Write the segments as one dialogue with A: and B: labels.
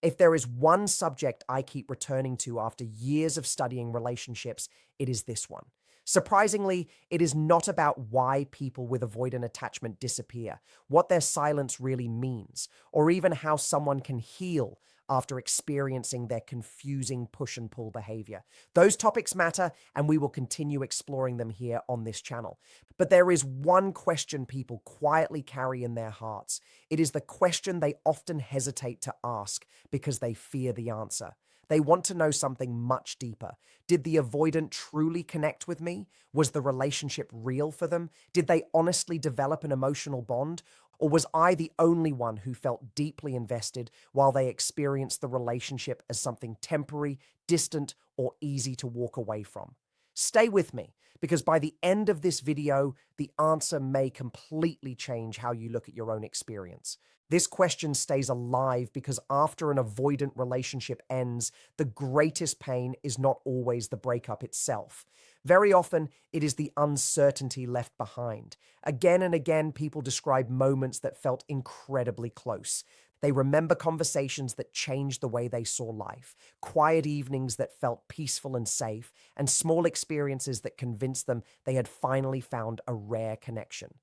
A: If there is one subject I keep returning to after years of studying relationships, it is this one. Surprisingly, it is not about why people with avoidant attachment disappear, what their silence really means, or even how someone can heal after experiencing their confusing push and pull behavior. Those topics matter, and we will continue exploring them here on this channel. But there is one question people quietly carry in their hearts. It is the question they often hesitate to ask because they fear the answer. They want to know something much deeper. Did the avoidant truly connect with me? Was the relationship real for them? Did they honestly develop an emotional bond? Or was I the only one who felt deeply invested while they experienced the relationship as something temporary, distant, or easy to walk away from? Stay with me, because by the end of this video, the answer may completely change how you look at your own experience. This question stays alive because after an avoidant relationship ends, the greatest pain is not always the breakup itself. Very often, it is the uncertainty left behind. Again and again, people describe moments that felt incredibly close. They remember conversations that changed the way they saw life, quiet evenings that felt peaceful and safe, and small experiences that convinced them they had finally found a rare connection.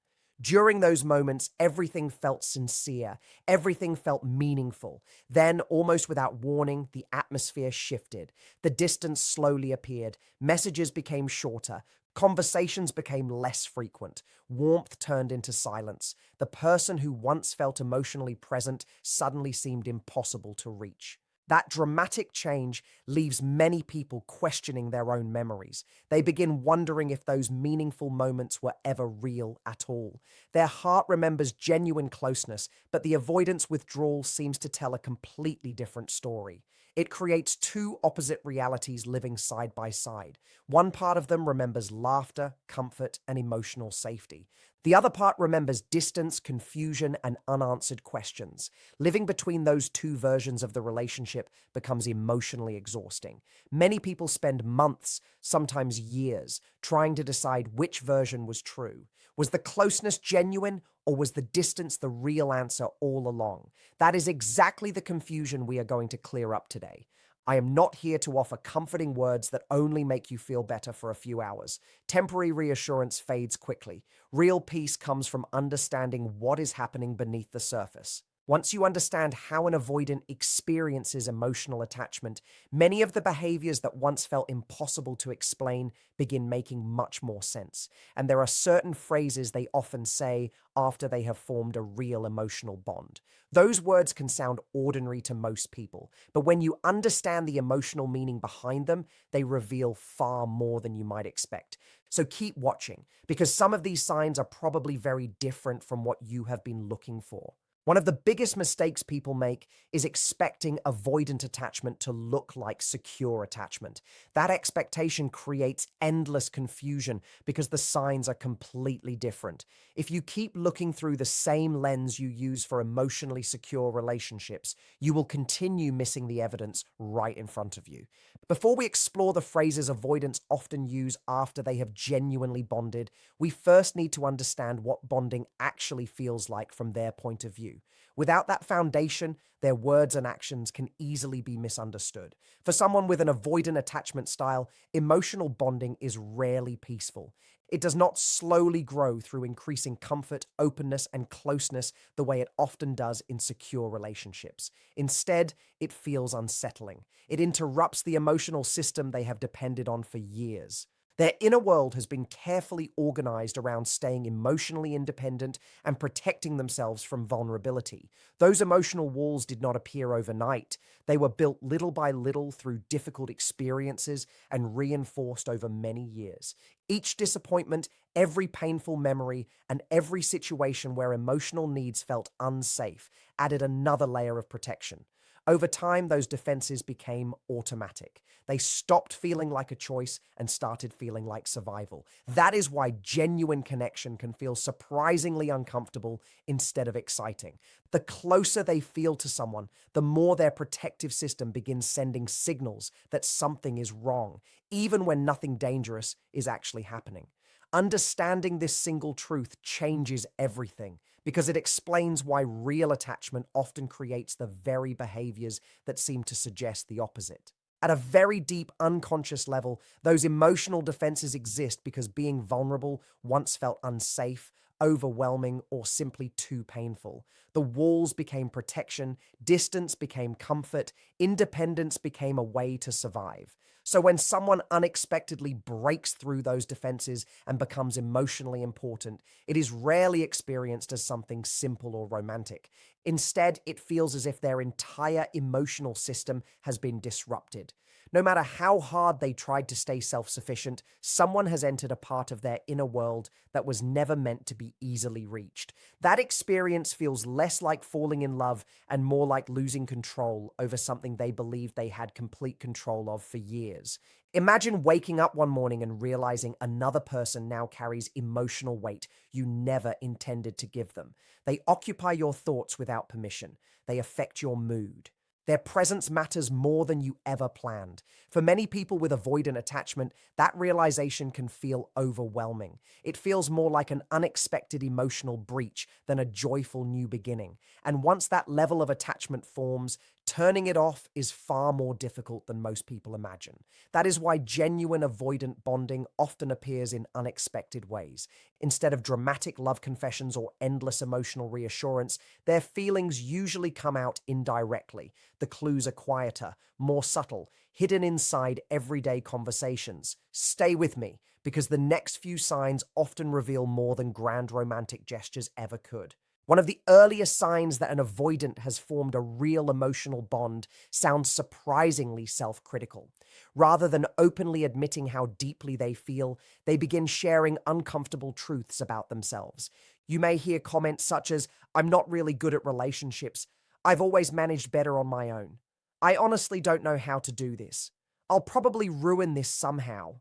A: During those moments, everything felt sincere, everything felt meaningful. Then, almost without warning, the atmosphere shifted. The distance slowly appeared, messages became shorter, conversations became less frequent, warmth turned into silence. The person who once felt emotionally present suddenly seemed impossible to reach. That dramatic change leaves many people questioning their own memories. They begin wondering if those meaningful moments were ever real at all. Their heart remembers genuine closeness, but the avoidance withdrawal seems to tell a completely different story. It creates two opposite realities living side by side. One part of them remembers laughter, comfort, and emotional safety. The other part remembers distance, confusion, and unanswered questions. Living between those two versions of the relationship becomes emotionally exhausting. Many people spend months, sometimes years, trying to decide which version was true. Was the closeness genuine, or was the distance the real answer all along? That is exactly the confusion we are going to clear up today. I am not here to offer comforting words that only make you feel better for a few hours. Temporary reassurance fades quickly. Real peace comes from understanding what is happening beneath the surface. Once you understand how an avoidant experiences emotional attachment, many of the behaviors that once felt impossible to explain begin making much more sense. And there are certain phrases they often say after they have formed a real emotional bond. Those words can sound ordinary to most people, but when you understand the emotional meaning behind them, they reveal far more than you might expect. So keep watching, because some of these signs are probably very different from what you have been looking for. One of the biggest mistakes people make is expecting avoidant attachment to look like secure attachment. That expectation creates endless confusion because the signs are completely different. If you keep looking through the same lens you use for emotionally secure relationships, you will continue missing the evidence right in front of you. Before we explore the phrases avoidants often use after they have genuinely bonded, we first need to understand what bonding actually feels like from their point of view. Without that foundation, their words and actions can easily be misunderstood. For someone with an avoidant attachment style, emotional bonding is rarely peaceful. It does not slowly grow through increasing comfort, openness, and closeness the way it often does in secure relationships. Instead, it feels unsettling. It interrupts the emotional system they have depended on for years. Their inner world has been carefully organized around staying emotionally independent and protecting themselves from vulnerability. Those emotional walls did not appear overnight. They were built little by little through difficult experiences and reinforced over many years. Each disappointment, every painful memory, and every situation where emotional needs felt unsafe added another layer of protection. Over time, those defenses became automatic. They stopped feeling like a choice and started feeling like survival. That is why genuine connection can feel surprisingly uncomfortable instead of exciting. The closer they feel to someone, the more their protective system begins sending signals that something is wrong, even when nothing dangerous is actually happening. Understanding this single truth changes everything, because it explains why real attachment often creates the very behaviors that seem to suggest the opposite. At a very deep, unconscious level, those emotional defenses exist because being vulnerable once felt unsafe, overwhelming, or simply too painful. The walls became protection, distance became comfort, independence became a way to survive. So when someone unexpectedly breaks through those defenses and becomes emotionally important, it is rarely experienced as something simple or romantic. Instead, it feels as if their entire emotional system has been disrupted. No matter how hard they tried to stay self sufficient, someone has entered a part of their inner world that was never meant to be easily reached. That experience feels less like falling in love and more like losing control over something they believed they had complete control of for years. Imagine waking up one morning and realizing another person now carries emotional weight you never intended to give them. They occupy your thoughts without permission. They affect your mood. Their presence matters more than you ever planned. For many people with avoidant attachment, that realization can feel overwhelming. It feels more like an unexpected emotional breach than a joyful new beginning. And once that level of attachment forms, turning it off is far more difficult than most people imagine. That is why genuine avoidant bonding often appears in unexpected ways. Instead of dramatic love confessions or endless emotional reassurance, their feelings usually come out indirectly. The clues are quieter, more subtle, hidden inside everyday conversations. Stay with me, because the next few signs often reveal more than grand romantic gestures ever could. One of the earliest signs that an avoidant has formed a real emotional bond sounds surprisingly self-critical. Rather than openly admitting how deeply they feel, they begin sharing uncomfortable truths about themselves. You may hear comments such as, "I'm not really good at relationships. I've always managed better on my own. I honestly don't know how to do this. I'll probably ruin this somehow."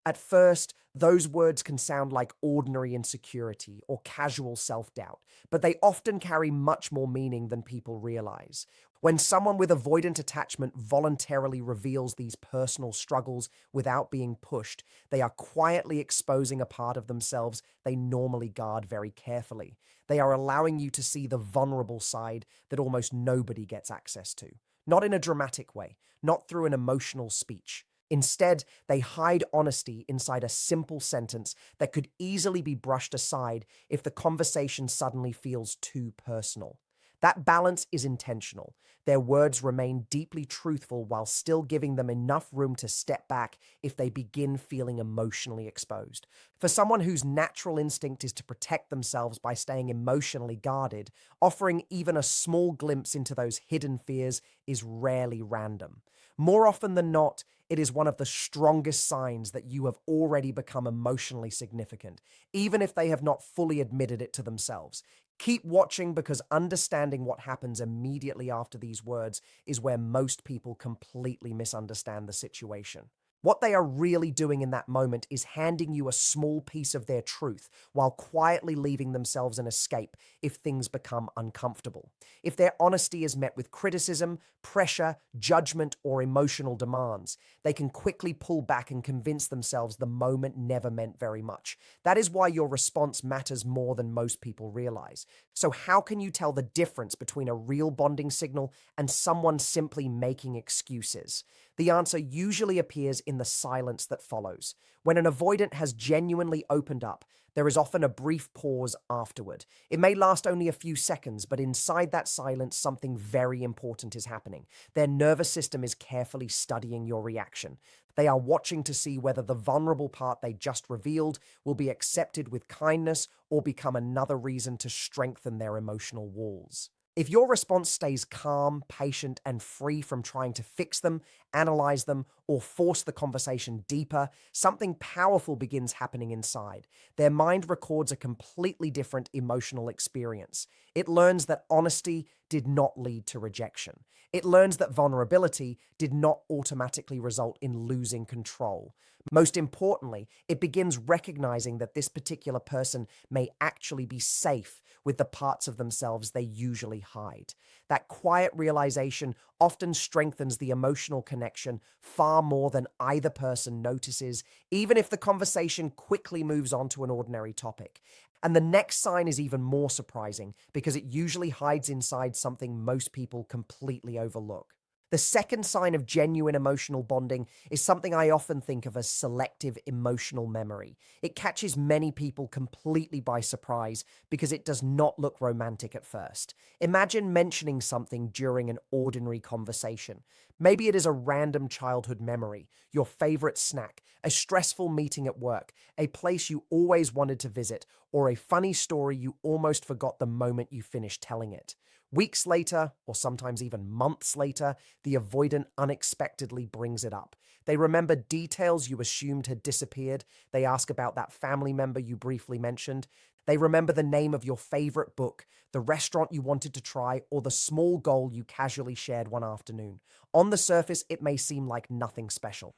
A: At first, those words can sound like ordinary insecurity or casual self doubt, but they often carry much more meaning than people realize. When someone with avoidant attachment voluntarily reveals these personal struggles without being pushed, they are quietly exposing a part of themselves they normally guard very carefully. They are allowing you to see the vulnerable side that almost nobody gets access to. Not in a dramatic way, not through an emotional speech. Instead, they hide honesty inside a simple sentence that could easily be brushed aside if the conversation suddenly feels too personal. That balance is intentional. Their words remain deeply truthful while still giving them enough room to step back if they begin feeling emotionally exposed. For someone whose natural instinct is to protect themselves by staying emotionally guarded, offering even a small glimpse into those hidden fears is rarely random. More often than not, it is one of the strongest signs that you have already become emotionally significant, even if they have not fully admitted it to themselves. Keep watching, because understanding what happens immediately after these words is where most people completely misunderstand the situation. What they are really doing in that moment is handing you a small piece of their truth while quietly leaving themselves an escape if things become uncomfortable. If their honesty is met with criticism, pressure, judgment, or emotional demands, they can quickly pull back and convince themselves the moment never meant very much. That is why your response matters more than most people realize. So, how can you tell the difference between a real bonding signal and someone simply making excuses? The answer usually appears in the silence that follows. When an avoidant has genuinely opened up, there is often a brief pause afterward. It may last only a few seconds, but inside that silence, something very important is happening. Their nervous system is carefully studying your reaction. They are watching to see whether the vulnerable part they just revealed will be accepted with kindness or become another reason to strengthen their emotional walls. If your response stays calm, patient, and free from trying to fix them, analyze them, or force the conversation deeper, something powerful begins happening inside. Their mind records a completely different emotional experience. It learns that honesty did not lead to rejection. It learns that vulnerability did not automatically result in losing control. Most importantly, it begins recognizing that this particular person may actually be safe with the parts of themselves they usually hide. That quiet realization often strengthens the emotional connection far more than either person notices, even if the conversation quickly moves on to an ordinary topic. And the next sign is even more surprising because it usually hides inside something most people completely overlook. The second sign of genuine emotional bonding is something I often think of as selective emotional memory. It catches many people completely by surprise because it does not look romantic at first. Imagine mentioning something during an ordinary conversation. Maybe it is a random childhood memory, your favorite snack, a stressful meeting at work, a place you always wanted to visit, or a funny story you almost forgot the moment you finished telling it. Weeks later, or sometimes even months later, the avoidant unexpectedly brings it up. They remember details you assumed had disappeared. They ask about that family member you briefly mentioned. They remember the name of your favorite book, the restaurant you wanted to try, or the small goal you casually shared one afternoon. On the surface, it may seem like nothing special.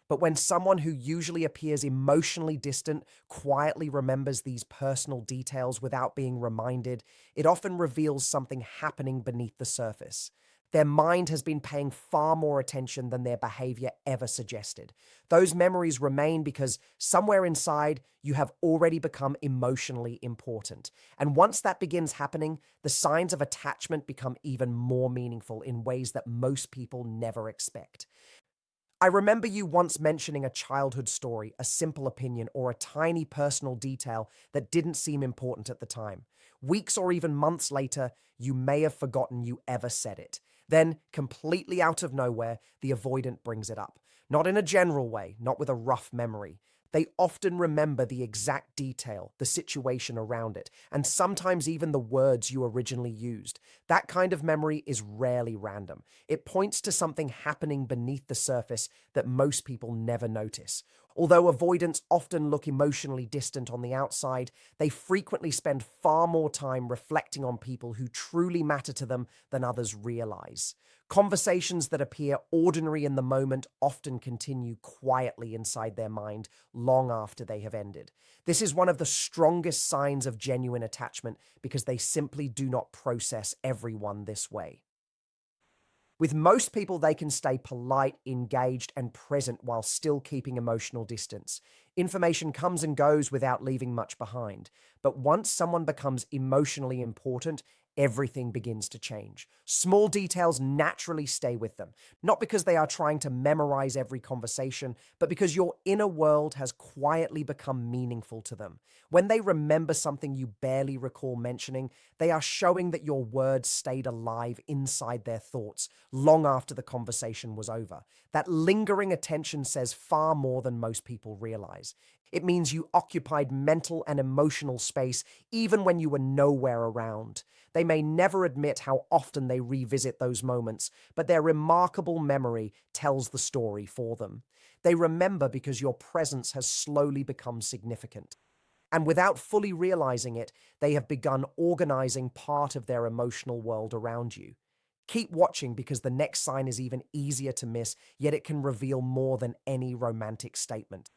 A: But when someone who usually appears emotionally distant quietly remembers these personal details without being reminded, it often reveals something happening beneath the surface. Their mind has been paying far more attention than their behavior ever suggested. Those memories remain because somewhere inside, you have already become emotionally important. And once that begins happening, the signs of attachment become even more meaningful in ways that most people never expect. I remember you once mentioning a childhood story, a simple opinion, or a tiny personal detail that didn't seem important at the time. Weeks or even months later, you may have forgotten you ever said it. Then, completely out of nowhere, the avoidant brings it up. Not in a general way, not with a rough memory. They often remember the exact detail, the situation around it, and sometimes even the words you originally used. That kind of memory is rarely random. It points to something happening beneath the surface that most people never notice. Although avoidants often look emotionally distant on the outside, they frequently spend far more time reflecting on people who truly matter to them than others realize. Conversations that appear ordinary in the moment often continue quietly inside their mind long after they have ended. This is one of the strongest signs of genuine attachment because they simply do not process everyone this way. With most people, they can stay polite, engaged, and present while still keeping emotional distance. Information comes and goes without leaving much behind. But once someone becomes emotionally important, everything begins to change. Small details naturally stay with them, not because they are trying to memorize every conversation, but because your inner world has quietly become meaningful to them. When they remember something you barely recall mentioning, they are showing that your words stayed alive inside their thoughts long after the conversation was over. That lingering attention says far more than most people realize. It means you occupied mental and emotional space even when you were nowhere around. They may never admit how often they revisit those moments, but their remarkable memory tells the story for them. They remember because your presence has slowly become significant. And without fully realizing it, they have begun organizing part of their emotional world around you. Keep watching because the next sign is even easier to miss, yet it can reveal more than any romantic statement.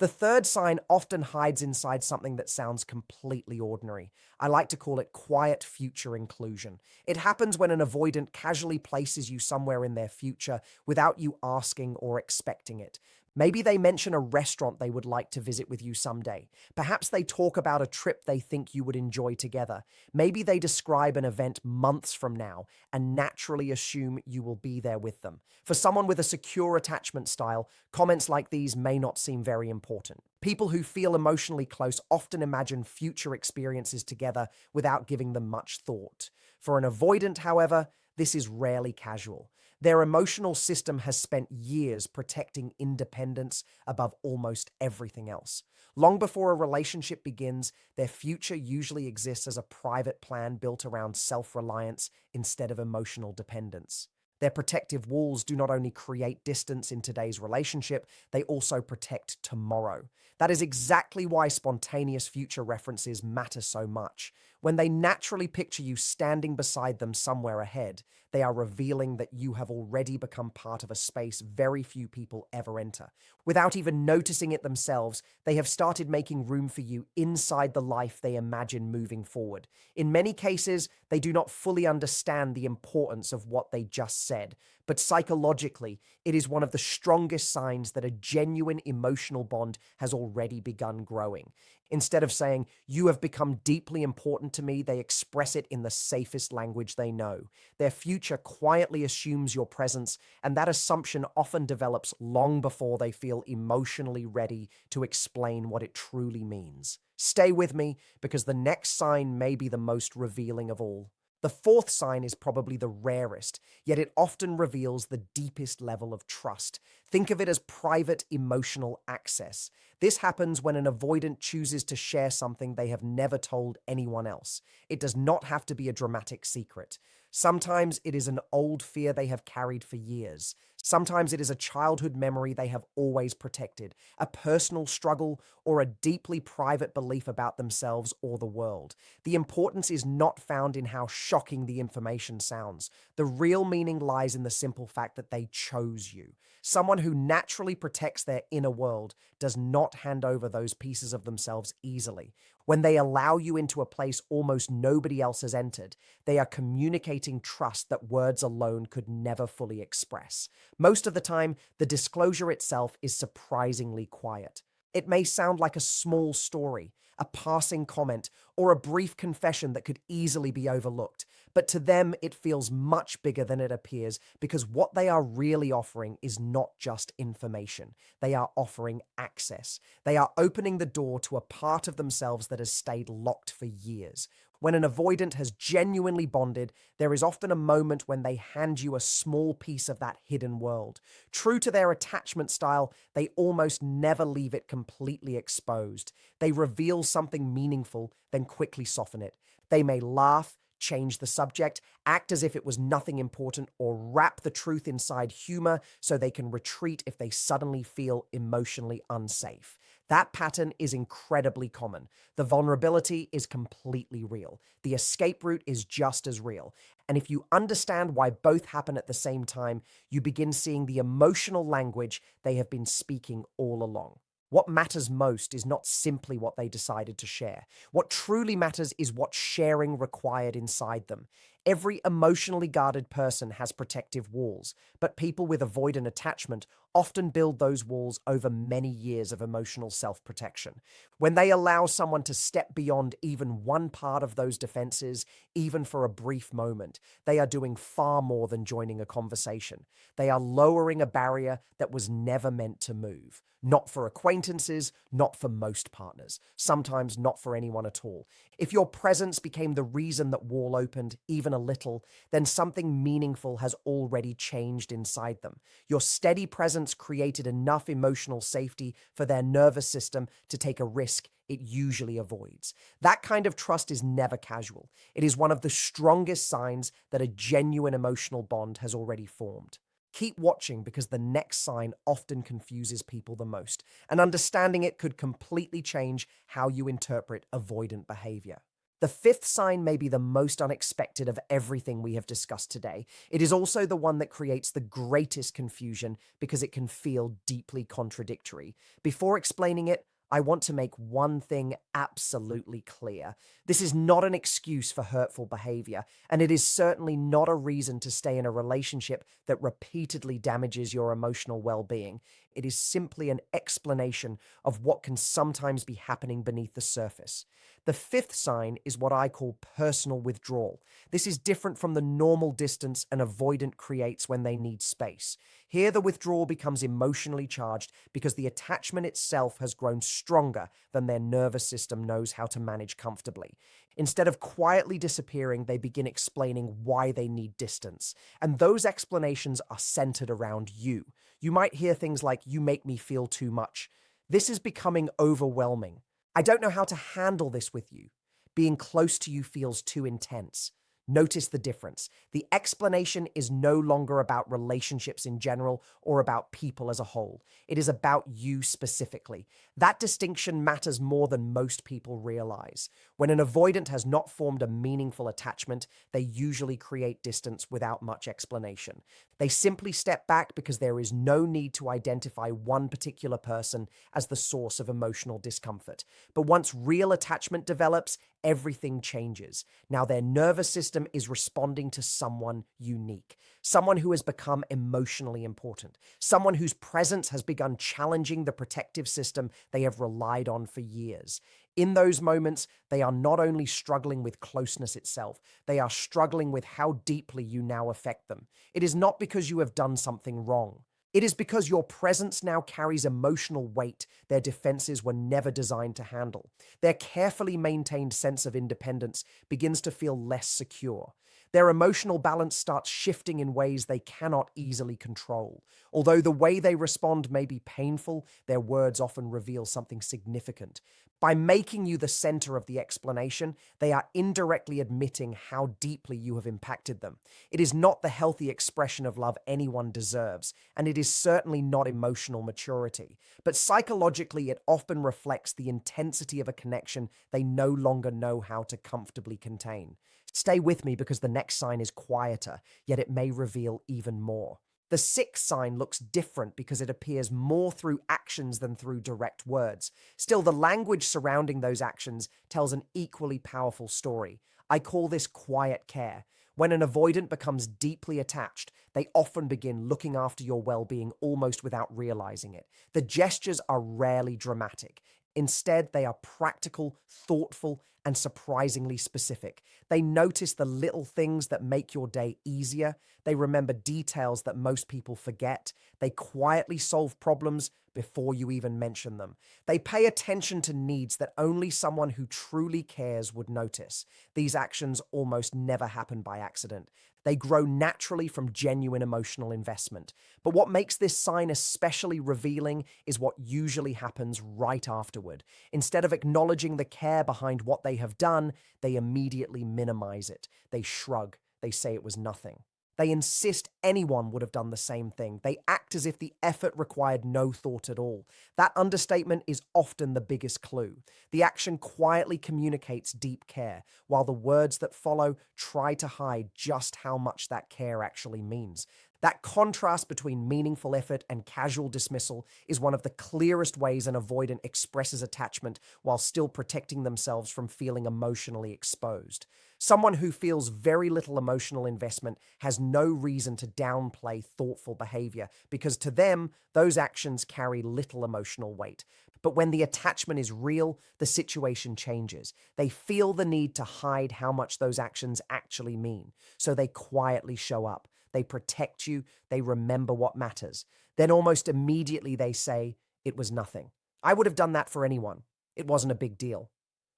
A: The third sign often hides inside something that sounds completely ordinary. I like to call it quiet future inclusion. It happens when an avoidant casually places you somewhere in their future without you asking or expecting it. Maybe they mention a restaurant they would like to visit with you someday. Perhaps they talk about a trip they think you would enjoy together. Maybe they describe an event months from now and naturally assume you will be there with them. For someone with a secure attachment style, comments like these may not seem very important. People who feel emotionally close often imagine future experiences together without giving them much thought. For an avoidant, however, this is rarely casual. Their emotional system has spent years protecting independence above almost everything else. Long before a relationship begins, their future usually exists as a private plan built around self-reliance instead of emotional dependence. Their protective walls do not only create distance in today's relationship, they also protect tomorrow. That is exactly why spontaneous future references matter so much. When they naturally picture you standing beside them somewhere ahead, they are revealing that you have already become part of a space very few people ever enter. Without even noticing it themselves, they have started making room for you inside the life they imagine moving forward. In many cases, they do not fully understand the importance of what they just said, but psychologically, it is one of the strongest signs that a genuine emotional bond has already begun growing. Instead of saying, "You have become deeply important to me," they express it in the safest language they know. Their future quietly assumes your presence, and that assumption often develops long before they feel emotionally ready to explain what it truly means. Stay with me, because the next sign may be the most revealing of all. The fourth sign is probably the rarest, yet it often reveals the deepest level of trust. Think of it as private emotional access. This happens when an avoidant chooses to share something they have never told anyone else. It does not have to be a dramatic secret. Sometimes it is an old fear they have carried for years. Sometimes it is a childhood memory they have always protected, a personal struggle, or a deeply private belief about themselves or the world. The importance is not found in how shocking the information sounds. The real meaning lies in the simple fact that they chose you. Someone who naturally protects their inner world does not hand over those pieces of themselves easily. When they allow you into a place almost nobody else has entered, they are communicating trust that words alone could never fully express. Most of the time, the disclosure itself is surprisingly quiet. It may sound like a small story, a passing comment, or a brief confession that could easily be overlooked. But to them, it feels much bigger than it appears, because what they are really offering is not just information. They are offering access. They are opening the door to a part of themselves that has stayed locked for years. When an avoidant has genuinely bonded, there is often a moment when they hand you a small piece of that hidden world. True to their attachment style, they almost never leave it completely exposed. They reveal something meaningful, then quickly soften it. They may laugh, change the subject, act as if it was nothing important, or wrap the truth inside humor so they can retreat if they suddenly feel emotionally unsafe. That pattern is incredibly common. The vulnerability is completely real. The escape route is just as real. And if you understand why both happen at the same time, you begin seeing the emotional language they have been speaking all along. What matters most is not simply what they decided to share. What truly matters is what sharing required inside them. Every emotionally guarded person has protective walls, but people with avoidant attachment often build those walls over many years of emotional self-protection. When they allow someone to step beyond even one part of those defenses, even for a brief moment, they are doing far more than joining a conversation. They are lowering a barrier that was never meant to move. Not for acquaintances, not for most partners, sometimes not for anyone at all. If your presence became the reason that wall opened, even a little, then something meaningful has already changed inside them. Your steady presence created enough emotional safety for their nervous system to take a risk it usually avoids. That kind of trust is never casual. It is one of the strongest signs that a genuine emotional bond has already formed. Keep watching, because the next sign often confuses people the most, and understanding it could completely change how you interpret avoidant behavior. The fifth sign may be the most unexpected of everything we have discussed today. It is also the one that creates the greatest confusion, because it can feel deeply contradictory. Before explaining it, I want to make one thing absolutely clear. This is not an excuse for hurtful behavior, and it is certainly not a reason to stay in a relationship that repeatedly damages your emotional well-being. It is simply an explanation of what can sometimes be happening beneath the surface. The fifth sign is what I call personal withdrawal. This is different from the normal distance an avoidant creates when they need space. Here, the withdrawal becomes emotionally charged because the attachment itself has grown stronger than their nervous system knows how to manage comfortably. Instead of quietly disappearing, they begin explaining why they need distance. And those explanations are centered around you. You might hear things like, "You make me feel too much." This is becoming overwhelming. "I don't know how to handle this with you." "Being close to you feels too intense." Notice the difference. The explanation is no longer about relationships in general or about people as a whole. It is about you specifically. That distinction matters more than most people realize. When an avoidant has not formed a meaningful attachment, they usually create distance without much explanation. They simply step back because there is no need to identify one particular person as the source of emotional discomfort. But once real attachment develops, everything changes. Now their nervous system is responding to someone unique, someone who has become emotionally important, someone whose presence has begun challenging the protective system they have relied on for years. In those moments, they are not only struggling with closeness itself, they are struggling with how deeply you now affect them. It is not because you have done something wrong. It is because your presence now carries emotional weight their defenses were never designed to handle. Their carefully maintained sense of independence begins to feel less secure. Their emotional balance starts shifting in ways they cannot easily control. Although the way they respond may be painful, their words often reveal something significant. By making you the center of the explanation, they are indirectly admitting how deeply you have impacted them. It is not the healthy expression of love anyone deserves, and it is certainly not emotional maturity. But psychologically, it often reflects the intensity of a connection they no longer know how to comfortably contain. Stay with me because the next sign is quieter, yet it may reveal even more. The sixth sign looks different because it appears more through actions than through direct words. Still, the language surrounding those actions tells an equally powerful story. I call this quiet care. When an avoidant becomes deeply attached, they often begin looking after your well-being almost without realizing it. The gestures are rarely dramatic. Instead, they are practical, thoughtful, and surprisingly specific. They notice the little things that make your day easier. They remember details that most people forget. They quietly solve problems before you even mention them. They pay attention to needs that only someone who truly cares would notice. These actions almost never happen by accident. They grow naturally from genuine emotional investment. But what makes this sign especially revealing is what usually happens right afterward. Instead of acknowledging the care behind what they have done, they immediately minimize it. They shrug. They say it was nothing. They insist anyone would have done the same thing. They act as if the effort required no thought at all. That understatement is often the biggest clue. The action quietly communicates deep care, while the words that follow try to hide just how much that care actually means. That contrast between meaningful effort and casual dismissal is one of the clearest ways an avoidant expresses attachment while still protecting themselves from feeling emotionally exposed. Someone who feels very little emotional investment has no reason to downplay thoughtful behavior because to them, those actions carry little emotional weight. But when the attachment is real, the situation changes. They feel the need to hide how much those actions actually mean, so they quietly show up. They protect you. They remember what matters. Then almost immediately they say, it was nothing. I would have done that for anyone. It wasn't a big deal.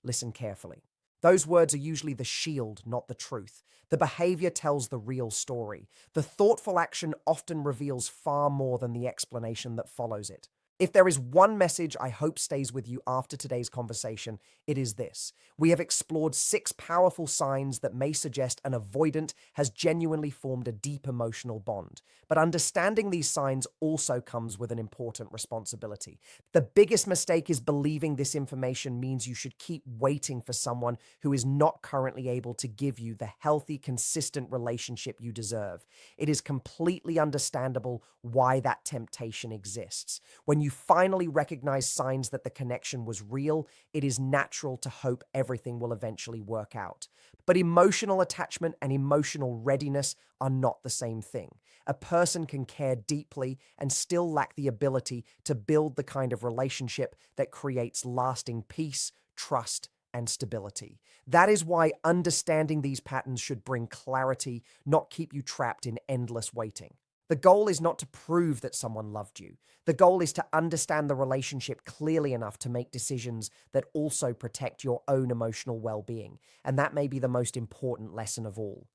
A: Listen carefully. Those words are usually the shield, not the truth. The behavior tells the real story. The thoughtful action often reveals far more than the explanation that follows it. If there is one message I hope stays with you after today's conversation, it is this. We have explored 6 powerful signs that may suggest an avoidant has genuinely formed a deep emotional bond. But understanding these signs also comes with an important responsibility. The biggest mistake is believing this information means you should keep waiting for someone who is not currently able to give you the healthy, consistent relationship you deserve. It is completely understandable why that temptation exists. When you finally recognize signs that the connection was real, it is natural to hope everything will eventually work out. But emotional attachment and emotional readiness are not the same thing. A person can care deeply and still lack the ability to build the kind of relationship that creates lasting peace, trust, and stability. That is why understanding these patterns should bring clarity, not keep you trapped in endless waiting. The goal is not to prove that someone loved you. The goal is to understand the relationship clearly enough to make decisions that also protect your own emotional well-being. And that may be the most important lesson of all.